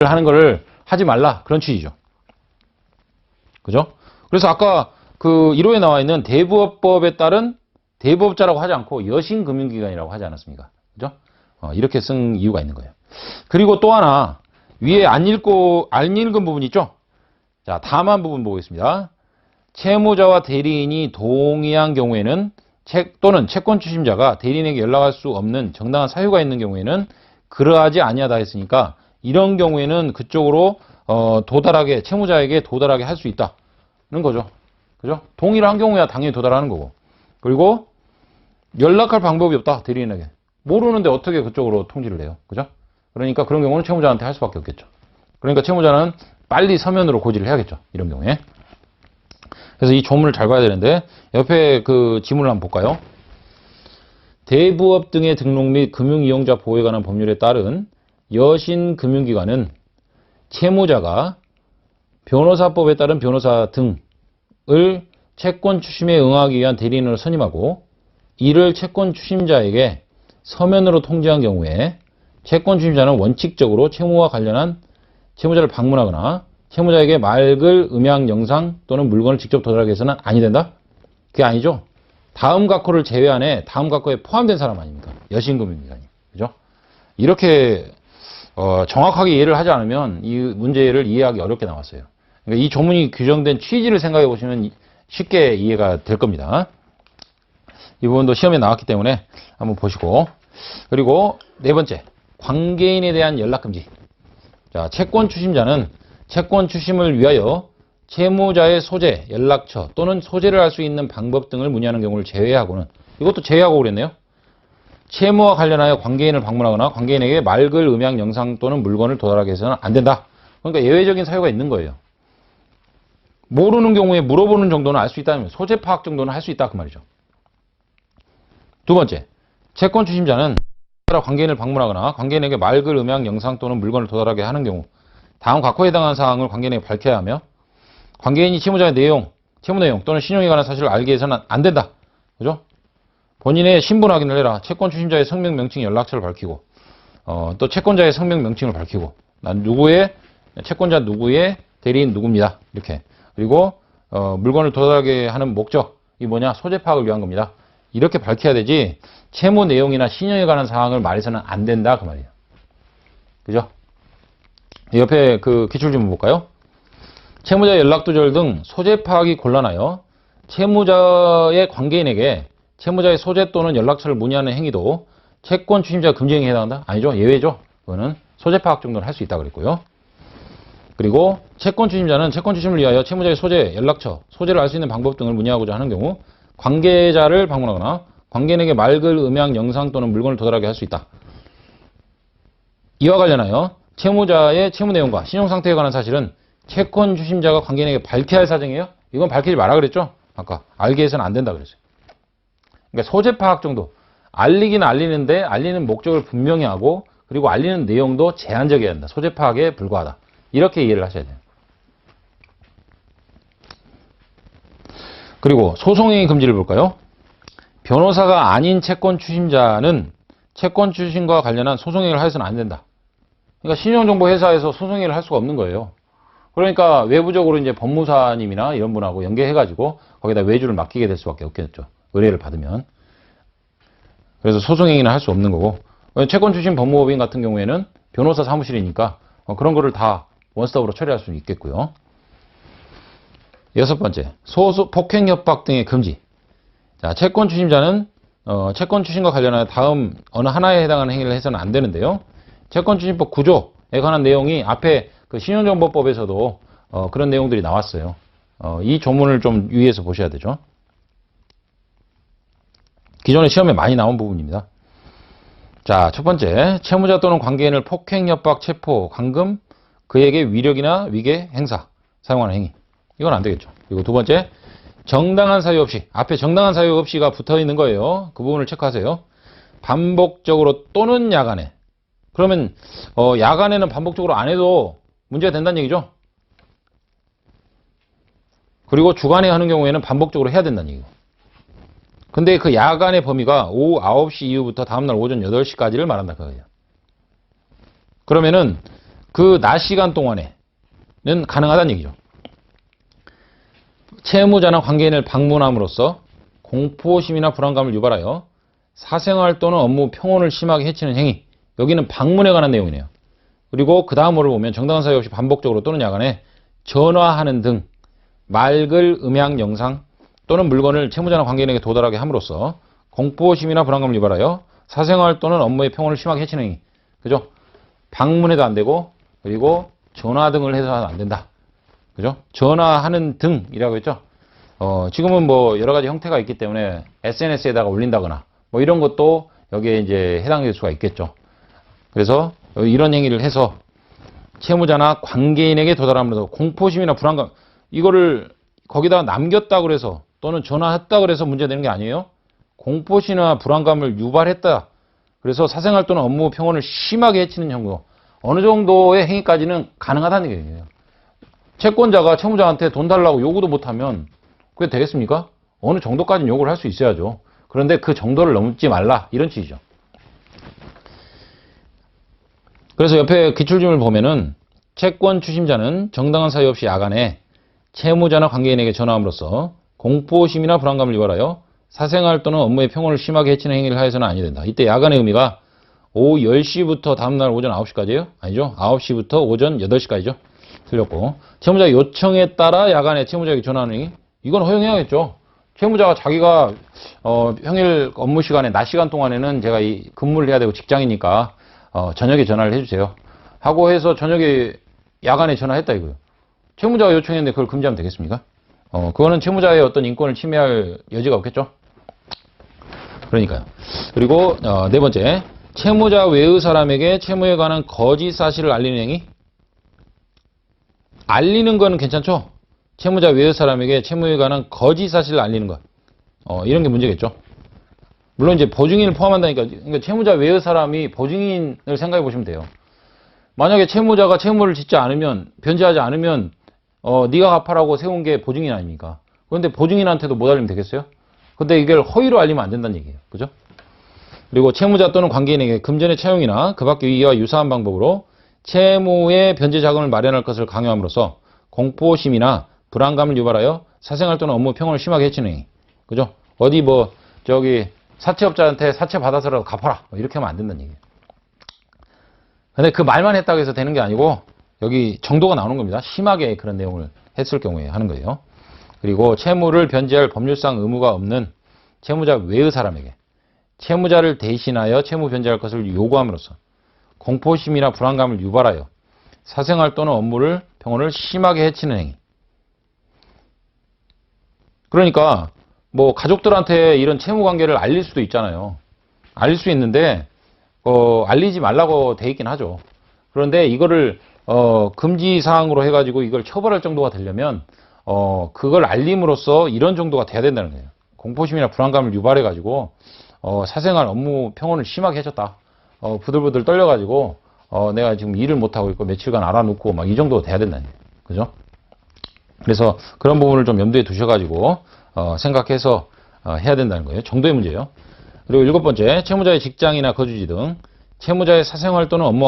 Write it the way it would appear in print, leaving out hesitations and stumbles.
하는 거를 하지 말라. 그런 취지죠. 그죠? 그래서 아까 그 1호에 나와 있는 대부업법에 따른 대부업자라고 하지 않고 여신금융기관이라고 하지 않았습니까? 그죠? 이렇게 쓴 이유가 있는 거예요. 그리고 또 하나, 위에 안 읽은 부분 있죠? 자, 다만 부분 보겠습니다. 채무자와 대리인이 동의한 경우에는 또는 채권 추심자가 대리인에게 연락할 수 없는 정당한 사유가 있는 경우에는 그러하지 아니하다 했으니까 이런 경우에는 그쪽으로 도달하게 채무자에게 도달하게 할 수 있다는 거죠. 그죠? 동의를 한 경우야 당연히 도달하는 거고. 그리고 연락할 방법이 없다 대리인에게. 모르는데 어떻게 그쪽으로 통지를 해요. 그죠? 그러니까 그런 경우는 채무자한테 할 수밖에 없겠죠. 그러니까 채무자는 빨리 서면으로 고지를 해야겠죠. 이런 경우에. 그래서 이 조문을 잘 봐야 되는데 옆에 그 지문을 한번 볼까요? 대부업 등의 등록 및 금융이용자 보호에 관한 법률에 따른 여신금융기관은 채무자가 변호사법에 따른 변호사 등을 채권 추심에 응하기 위한 대리인으로 선임하고 이를 채권 추심자에게 서면으로 통지한 경우에 채권 추심자는 원칙적으로 채무와 관련한 채무자를 방문하거나 채무자에게 맑을 음향, 영상 또는 물건을 직접 도달하게 해서는 아니 된다? 그게 아니죠. 다음 각호를 제외하네 다음 각호에 포함된 사람 아닙니까? 여신금융기관이. 그죠? 이렇게 정확하게 이해를 하지 않으면 이 문제를 이해하기 어렵게 나왔어요. 그러니까 이 조문이 규정된 취지를 생각해 보시면 쉽게 이해가 될 겁니다. 이 부분도 시험에 나왔기 때문에 한번 보시고. 그리고 네 번째, 관계인에 대한 연락금지. 자, 채권 추심자는 채권 추심을 위하여 채무자의 소재, 연락처 또는 소재를 알 수 있는 방법 등을 문의하는 경우를 제외하고는, 이것도 제외하고 그랬네요. 채무와 관련하여 관계인을 방문하거나 관계인에게 맑을 음향, 영상 또는 물건을 도달하게 해서는 안 된다. 그러니까 예외적인 사유가 있는 거예요. 모르는 경우에 물어보는 정도는 알 수 있다면 소재 파악 정도는 할 수 있다 그 말이죠. 두 번째, 채권 추심자는 관계인을 방문하거나 관계인에게 맑을 음향, 영상 또는 물건을 도달하게 하는 경우 다음 각호에 해당하는 사항을 관계인에게 밝혀야 하며 관계인이 채무자의 내용, 채무 내용 또는 신용에 관한 사실을 알게 해서는 안 된다. 그죠? 본인의 신분 확인을 해라. 채권 추심자의 성명, 명칭, 연락처를 밝히고 또 채권자의 성명, 명칭을 밝히고 난 누구의 채권자 누구의 대리인 누구입니다. 이렇게. 그리고 물건을 도달하게 하는 목적이 뭐냐? 소재 파악을 위한 겁니다. 이렇게 밝혀야 되지 채무 내용이나 신용에 관한 사항을 말해서는 안 된다 그 말이에요. 그죠? 옆에 그 기출질문 볼까요? 채무자 연락두절 등 소재 파악이 곤란하여 채무자의 관계인에게 채무자의 소재 또는 연락처를 문의하는 행위도 채권 추심자 금지 행위에 해당한다? 아니죠. 예외죠. 그거는 소재 파악 정도는 할 수 있다 그랬고요. 그리고 채권 추심자는 채권 추심을 위하여 채무자의 소재, 연락처, 소재를 알 수 있는 방법 등을 문의하고자 하는 경우 관계자를 방문하거나 관계인에게 맑을 음향, 영상 또는 물건을 도달하게 할 수 있다. 이와 관련하여 채무자의 채무 내용과 신용 상태에 관한 사실은 채권 추심자가 관계인에게 밝혀야 할 사정이에요. 이건 밝히지 마라 그랬죠. 아까 알게 해서는 안 된다 그랬어요. 그러니까 소재 파악 정도. 알리긴 알리는데 알리는 목적을 분명히 하고 그리고 알리는 내용도 제한적이어야 한다. 소재 파악에 불과하다. 이렇게 이해를 하셔야 돼요. 그리고 소송행위 금지를 볼까요? 변호사가 아닌 채권 추심자는 채권 추심과 관련한 소송행위를 하여서는 안 된다. 그러니까 신용정보회사에서 소송행위를 할 수가 없는 거예요. 그러니까 외부적으로 이제 법무사님이나 이런 분하고 연계해가지고 거기다 외주를 맡기게 될 수밖에 없겠죠. 의뢰를 받으면. 그래서 소송행위는 할 수 없는 거고. 채권 추심 법무법인 같은 경우에는 변호사 사무실이니까 그런 거를 다 원스톱으로 처리할 수 있겠고요. 여섯 번째, 폭행, 협박 등의 금지. 자, 채권 추심자는 채권 추심과 관련하여 다음 어느 하나에 해당하는 행위를 해서는 안 되는데요. 채권 추심법 9조에 관한 내용이 앞에 그 신용정보법에서도 그런 내용들이 나왔어요. 이 조문을 좀 유의해서 보셔야 되죠. 기존에 시험에 많이 나온 부분입니다. 자, 첫 번째, 채무자 또는 관계인을 폭행, 협박, 체포, 감금, 그에게 위력이나 위계, 행사, 사용하는 행위. 이건 안 되겠죠. 그리고 두 번째, 정당한 사유 없이, 앞에 정당한 사유 없이가 붙어 있는 거예요. 그 부분을 체크하세요. 반복적으로 또는 야간에. 그러면 야간에는 반복적으로 안 해도 문제가 된다는 얘기죠. 그리고 주간에 하는 경우에는 반복적으로 해야 된다는 얘기고. 근데 그 야간의 범위가 오후 9시 이후부터 다음날 오전 8시까지를 말한다 그거예요. 그러면은 그 낮 시간 동안에는 가능하다는 얘기죠. 채무자나 관계인을 방문함으로써 공포심이나 불안감을 유발하여 사생활 또는 업무 평온을 심하게 해치는 행위. 여기는 방문에 관한 내용이네요. 그리고 그 다음으로 보면 정당한 사유 없이 반복적으로 또는 야간에 전화하는 등 말,글, 음향, 영상 또는 물건을 채무자나 관계인에게 도달하게 함으로써 공포심이나 불안감을 유발하여 사생활 또는 업무의 평온을 심하게 해치는 행위. 그죠? 방문해도 안 되고, 그리고 전화 등을 해서는 안 된다. 그죠? 전화하는 등이라고 했죠? 지금은 뭐 여러 가지 형태가 있기 때문에 SNS에다가 올린다거나 뭐 이런 것도 여기에 이제 해당될 수가 있겠죠. 그래서 이런 행위를 해서 채무자나 관계인에게 도달함으로써 공포심이나 불안감, 이거를 거기다가 남겼다 그래서 또는 전화했다 그래서 문제되는 게 아니에요. 공포심이나 불안감을 유발했다. 그래서 사생활 또는 업무 평온을 심하게 해치는 형국. 어느 정도의 행위까지는 가능하다는 얘기예요. 채권자가 채무자한테 돈 달라고 요구도 못하면 그게 되겠습니까? 어느 정도까지는 요구를 할 수 있어야죠. 그런데 그 정도를 넘지 말라. 이런 취지죠. 그래서 옆에 기출집을 보면은 채권 추심자는 정당한 사유 없이 야간에 채무자나 관계인에게 전화함으로써 공포심이나 불안감을 유발하여 사생활 또는 업무의 평온을 심하게 해치는 행위를 하여서는 아니 된다. 이때 야간의 의미가 오후 10시부터 다음날 오전 9시까지예요? 아니죠. 9시부터 오전 8시까지죠. 틀렸고, 채무자의 요청에 따라 야간에 채무자에게 전화하는 행위, 이건 허용해야겠죠. 채무자가 자기가 평일 업무 시간에 낮 시간 동안에는 제가 이 근무를 해야 되고 직장이니까 저녁에 전화를 해주세요 하고 해서 저녁에 야간에 전화했다 이거예요. 채무자가 요청했는데 그걸 금지하면 되겠습니까? 그거는 채무자의 어떤 인권을 침해할 여지가 없겠죠. 그러니까요. 그리고 네 번째, 채무자 외의 사람에게 채무에 관한 거짓 사실을 알리는 행위. 알리는 거는 괜찮죠? 채무자 외의 사람에게 채무에 관한 거짓 사실을 알리는 것. 이런 게 문제겠죠. 물론 이제 보증인을 포함한다니까, 그러니까 채무자 외의 사람이 보증인을 생각해 보시면 돼요. 만약에 채무자가 채무를 짓지 않으면, 변제하지 않으면 네가 갚아라고 세운 게 보증인 아닙니까? 그런데 보증인한테도 못 알리면 되겠어요? 근데 이걸 허위로 알리면 안 된다는 얘기예요. 그죠? 그리고 채무자 또는 관계인에게 금전의 차용이나 그 밖의 이와 유사한 방법으로 채무의 변제 자금을 마련할 것을 강요함으로써 공포심이나 불안감을 유발하여 사생활 또는 업무 평온을 심하게 해치는 행위. 그죠? 어디 뭐 저기 사채업자한테 사채 받아서라도 갚아라. 이렇게 하면 안 된다는 얘기예요. 근데 그 말만 했다고 해서 되는 게 아니고 여기 정도가 나오는 겁니다. 심하게 그런 내용을 했을 경우에 하는 거예요. 그리고 채무를 변제할 법률상 의무가 없는 채무자 외의 사람에게 채무자를 대신하여 채무 변제할 것을 요구함으로써 공포심이나 불안감을 유발하여 사생활 또는 업무를 평온을 심하게 해치는 행위. 그러니까 뭐 가족들한테 이런 채무 관계를 알릴 수도 있잖아요. 알릴 수 있는데 알리지 말라고 돼 있긴 하죠. 그런데 이거를 금지 사항으로 해가지고 이걸 처벌할 정도가 되려면 그걸 알림으로써 이런 정도가 돼야 된다는 거예요. 공포심이나 불안감을 유발해가지고 사생활 업무 평온을 심하게 해줬다. 부들부들 떨려가지고 내가 지금 일을 못하고 있고 며칠간 알아놓고 막 이 정도 돼야 된다는 거예요. 그죠? 그래서 그런 부분을 좀 염두에 두셔가지고 생각해서 해야 된다는 거예요. 정도의 문제예요. 그리고 일곱 번째, 채무자의 직장이나 거주지 등 채무자의 사생활 또는 업무와